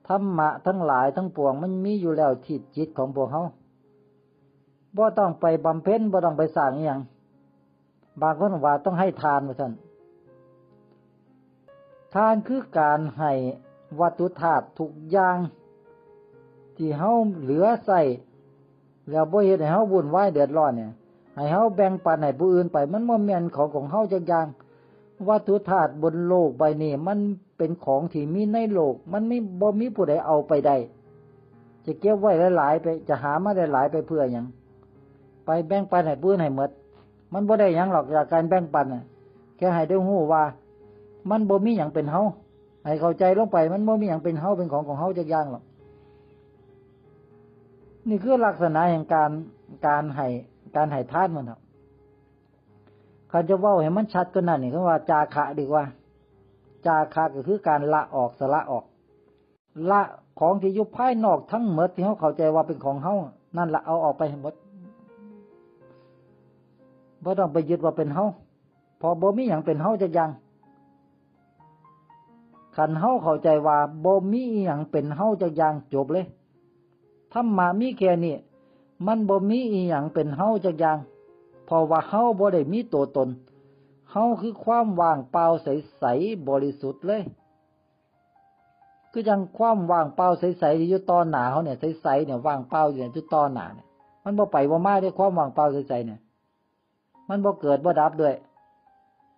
ธรรมะทั้งหลายทั้งปวงมันมีอยู่แล้วที่จิตของพวกเฮาบ่ต้องไปบำเพ็ญบ่ต้องไปสร้างอีหยังบางคนว่าต้องให้ทานว่าซั่นทานคือการให้วัตถุธาตุทุกอย่างที่เฮาเหลือใช้แล้วบ่เฮ็ดให้เฮาวุ่นวายเดือดร้อนเนี่ยให้เฮาแบ่งปันให้ผู้อื่นไปมันบ่แม่นของเฮาจักอย่างวัตถุธาตุบนโลกใบนี้มันเป็นของที่มีในโลกมันบ่มีผู้ใดเอาไปได้จะเก็บไว้หลายๆไปจะหามาหลายๆไปเพื่อหยังไปแบ่งปันให้ผู้อื่นให้หมดมันบ่ได้หยังหรอกจากการแบ่งปันน่ะแค่ให้ได้ฮู้ว่ามันบ่มีหยังเป็นเฮาให้เข้าใจลงไปมันบ่มีหยังเป็นเฮาเป็นของเฮาจักอย่างหรอกนี่คือลักษณะแห่งการให้ทานมันครับเขาจะเว้าให้มันชัดกว่านั้นนี่คือว่าจาคะดีกว่าจาคะก็คือการละออกสละออกละของที่อยู่ภายนอกทั้งหมดที่เฮาเข้าใจว่าเป็นของเฮานั่นละเอาออกไปให้หมดบ่ต้องไปยึดว่าเป็นเฮาพอบ่มีหยังเป็นเฮาจักอย่างคันเฮาเข้าใจว่าบ่มีหยังเป็นเฮาจักอย่างจบเลยธรรมะมีแค่นี้มันบ่มีอีหยังเป็นเฮาจักอย่างเพราะว่าเฮาบ่ได้มีตัวตนเฮาคือความว่างเปล่าใสๆบริสุทธิ์เลยคือจังความว่างเปล่าใสๆที่อยู่ต่อหน้าเฮาเนี่ยใสๆเนี่ยว่างเปล่าอยู่เนี่ยอยู่ต่อหน้าเนี่ยมันบ่ไปบ่มาด้วยความว่างเปล่าใสๆเนี่ยมันบ่เกิดบ่ดับด้วย